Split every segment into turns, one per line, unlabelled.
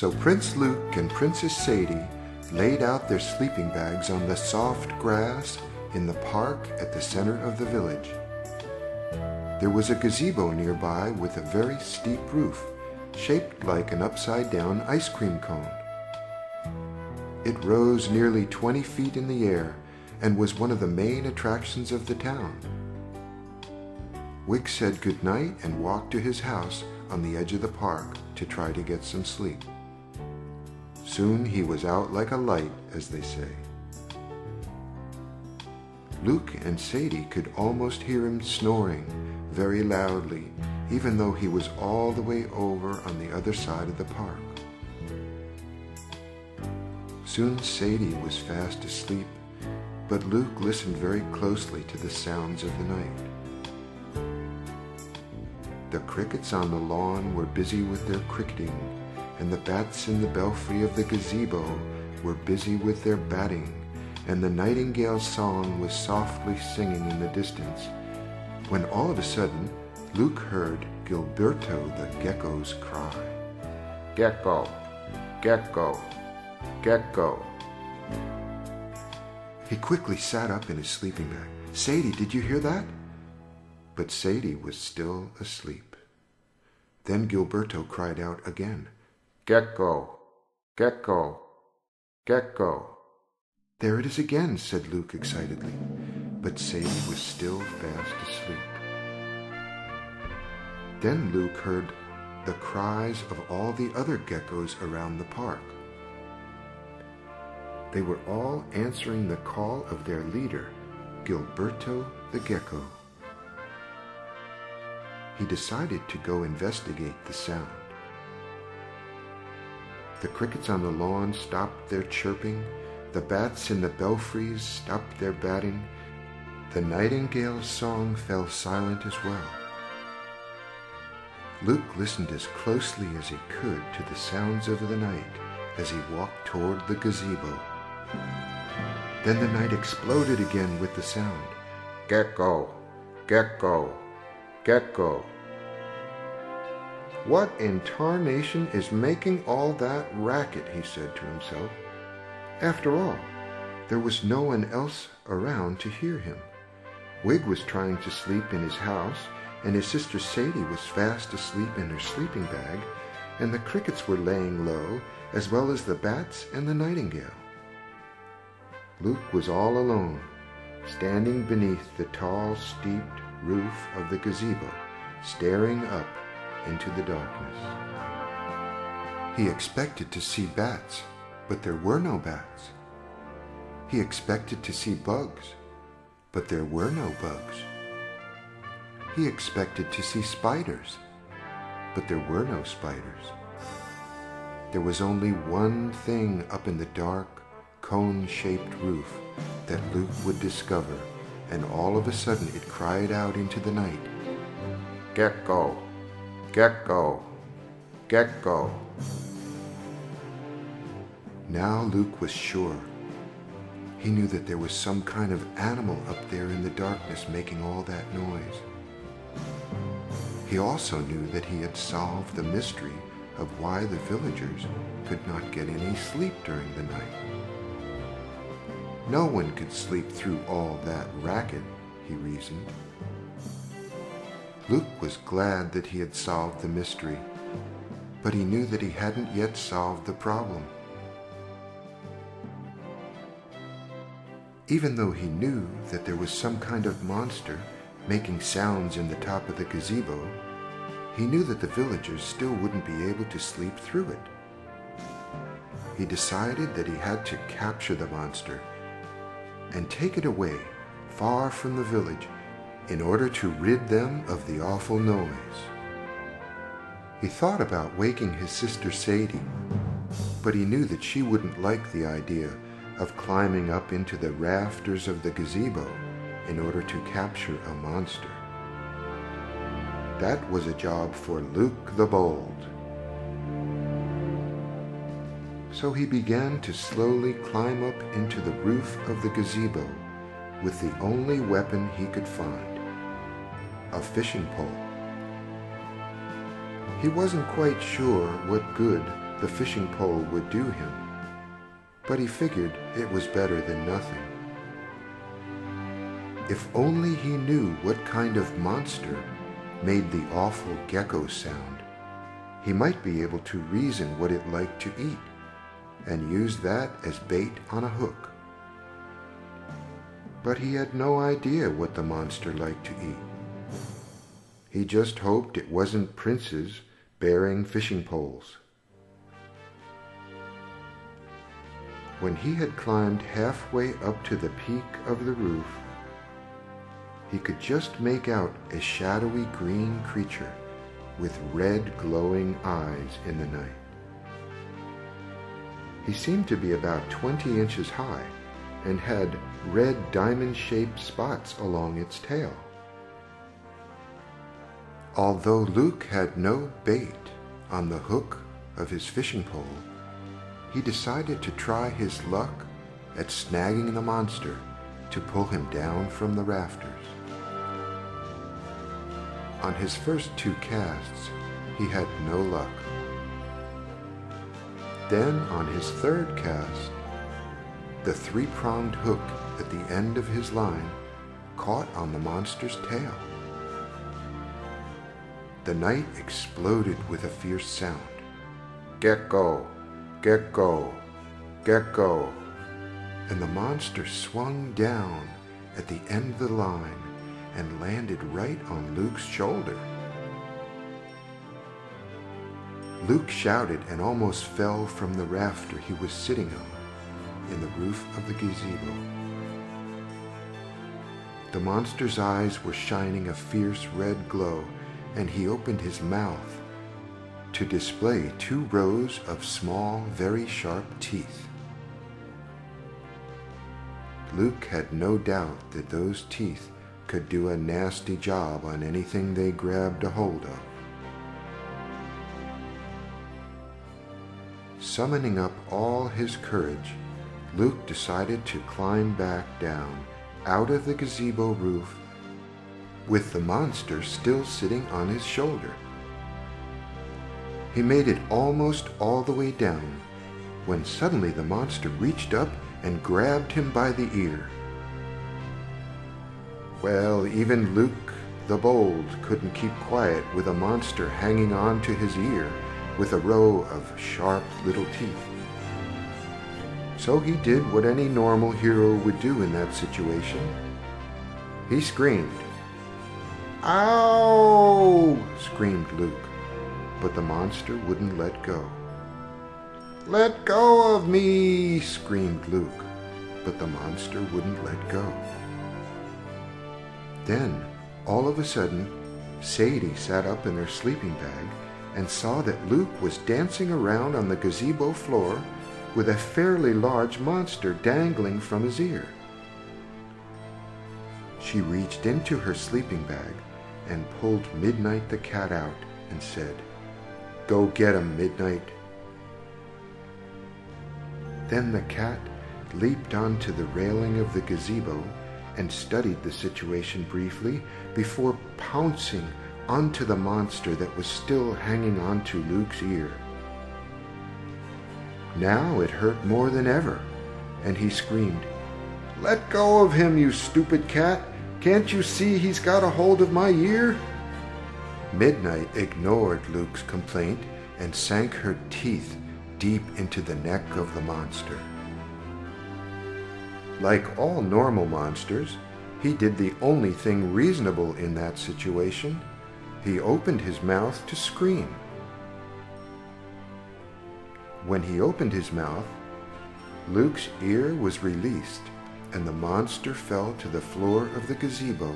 So Prince Luke and Princess Sadie laid out their sleeping bags on the soft grass in the park at the center of the village. There was a gazebo nearby with a very steep roof, shaped like an upside-down ice cream cone. It rose nearly 20 feet in the air and was one of the main attractions of the town. Wig said goodnight and walked to his house on the edge of the park to try to get some sleep. Soon he was out like a light, as they say. Luke and Sadie could almost hear him snoring very loudly, even though he was all the way over on the other side of the park. Soon Sadie was fast asleep, but Luke listened very closely to the sounds of the night. The crickets on the lawn were busy with their cricketing, and the bats in the belfry of the gazebo were busy with their batting, and the nightingale's song was softly singing in the distance, when all of a sudden Luke heard Gilberto the gecko's cry. "Gecko! Gecko! Gecko!" He quickly sat up in his sleeping bag. "Sadie, did you hear that?" But Sadie was still asleep. Then Gilberto cried out again, "Gecko! Gecko! Gecko!" "There it is again," said Luke excitedly, but Sadie was still fast asleep. Then Luke heard the cries of all the other geckos around the park. They were all answering the call of their leader, Gilberto the gecko. He decided to go investigate the sound. The crickets on the lawn stopped their chirping, the bats in the belfries stopped their batting, the nightingale's song fell silent as well. Luke listened as closely as he could to the sounds of the night as he walked toward the gazebo. Then the night exploded again with the sound, "Gecko! Gecko! Gecko!" "What in tarnation is making all that racket?" he said to himself. After all, there was no one else around to hear him. Wig was trying to sleep in his house, and his sister Sadie was fast asleep in her sleeping bag, and the crickets were laying low, as well as the bats and the nightingale. Luke was all alone, standing beneath the tall, steeped roof of the gazebo, staring up into the darkness. He expected to see bats, but there were no bats. He expected to see bugs, but there were no bugs. He expected to see spiders, but there were no spiders. There was only one thing up in the dark, cone-shaped roof that Luke would discover, and all of a sudden it cried out into the night, "Gecko! Gecko! Gecko!" Now Luke was sure. He knew that there was some kind of animal up there in the darkness making all that noise. He also knew that he had solved the mystery of why the villagers could not get any sleep during the night. No one could sleep through all that racket, he reasoned. Luke was glad that he had solved the mystery, but he knew that he hadn't yet solved the problem. Even though he knew that there was some kind of monster making sounds in the top of the gazebo, he knew that the villagers still wouldn't be able to sleep through it. He decided that he had to capture the monster and take it away, far from the village, in order to rid them of the awful noise. He thought about waking his sister Sadie, but he knew that she wouldn't like the idea of climbing up into the rafters of the gazebo in order to capture a monster. That was a job for Luke the Bold. So he began to slowly climb up into the roof of the gazebo with the only weapon he could find, a fishing pole. He wasn't quite sure what good the fishing pole would do him, but he figured it was better than nothing. If only he knew what kind of monster made the awful gecko sound, he might be able to reason what it liked to eat and use that as bait on a hook. But he had no idea what the monster liked to eat. He just hoped it wasn't princes bearing fishing poles. When he had climbed halfway up to the peak of the roof, he could just make out a shadowy green creature with red glowing eyes in the night. He seemed to be about 20 inches high and had red diamond-shaped spots along its tail. Although Luke had no bait on the hook of his fishing pole, he decided to try his luck at snagging the monster to pull him down from the rafters. On his first 2 casts, he had no luck. Then, on his 3rd cast, the 3-pronged hook at the end of his line caught on the monster's tail. The night exploded with a fierce sound. Gecko! Gecko! Gecko! And the monster swung down at the end of the line and landed right on Luke's shoulder. Luke shouted and almost fell from the rafter he was sitting on in the roof of the gazebo. The monster's eyes were shining a fierce red glow, and he opened his mouth to display 2 rows of small, very sharp teeth. Luke had no doubt that those teeth could do a nasty job on anything they grabbed a hold of. Summoning up all his courage, Luke decided to climb back down out of the gazebo roof with the monster still sitting on his shoulder. He made it almost all the way down when suddenly the monster reached up and grabbed him by the ear. Well, even Luke the Bold couldn't keep quiet with a monster hanging on to his ear with a row of sharp little teeth. So he did what any normal hero would do in that situation. He screamed. "Ow!" screamed Luke, but the monster wouldn't let go. "Let go of me!" screamed Luke, but the monster wouldn't let go. Then, all of a sudden, Sadie sat up in her sleeping bag and saw that Luke was dancing around on the gazebo floor with a fairly large monster dangling from his ear. She reached into her sleeping bag and pulled Midnight the cat out and said, "Go get him, Midnight." Then the cat leaped onto the railing of the gazebo and studied the situation briefly before pouncing onto the monster that was still hanging onto Luke's ear. Now it hurt more than ever, and he screamed, "Let go of him, you stupid cat! Can't you see he's got a hold of my ear?" Midnight ignored Luke's complaint and sank her teeth deep into the neck of the monster. Like all normal monsters, he did the only thing reasonable in that situation. He opened his mouth to scream. When he opened his mouth, Luke's ear was released, and the monster fell to the floor of the gazebo,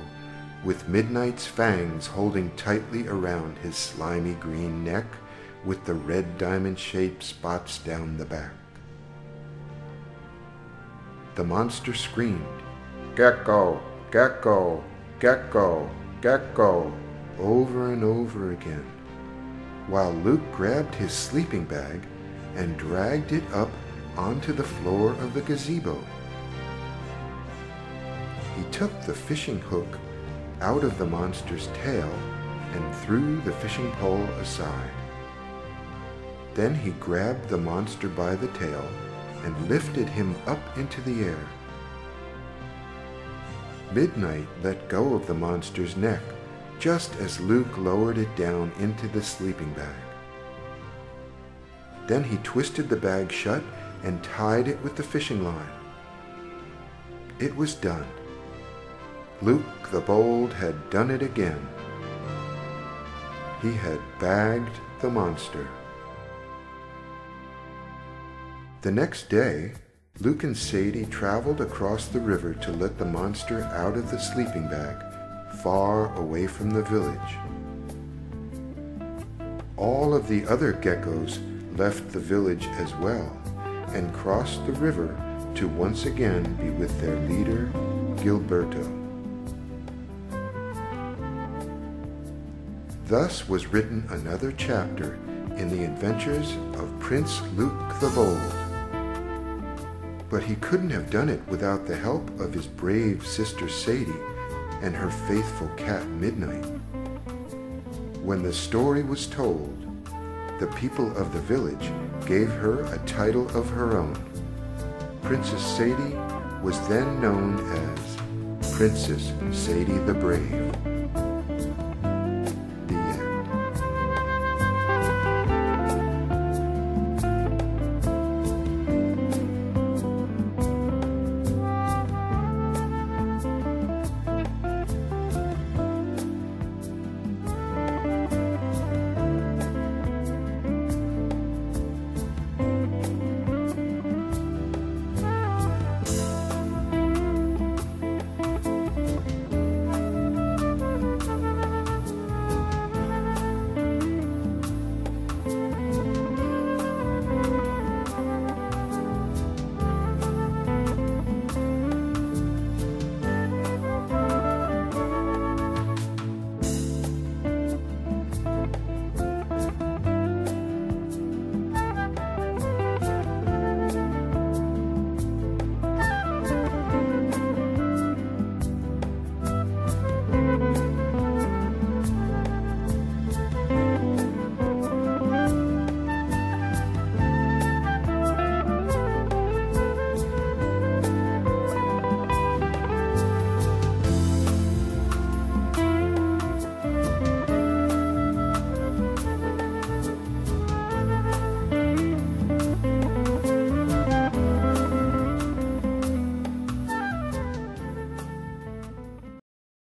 with Midnight's fangs holding tightly around his slimy green neck with the red diamond-shaped spots down the back. The monster screamed, "Gecko! Gecko! Gecko! Gecko!" over and over again, while Luke grabbed his sleeping bag and dragged it up onto the floor of the gazebo. He took the fishing hook out of the monster's tail and threw the fishing pole aside. Then he grabbed the monster by the tail and lifted him up into the air. Midnight let go of the monster's neck just as Luke lowered it down into the sleeping bag. Then he twisted the bag shut and tied it with the fishing line. It was done. Luke the Bold had done it again. He had bagged the monster. The next day, Luke and Sadie traveled across the river to let the monster out of the sleeping bag, far away from the village. All of the other geckos left the village as well and crossed the river to once again be with their leader, Gilberto. Thus was written another chapter in the adventures of Prince Luke the Bold. But he couldn't have done it without the help of his brave sister Sadie and her faithful cat Midnight. When the story was told, the people of the village gave her a title of her own. Princess Sadie was then known as Princess Sadie the Brave.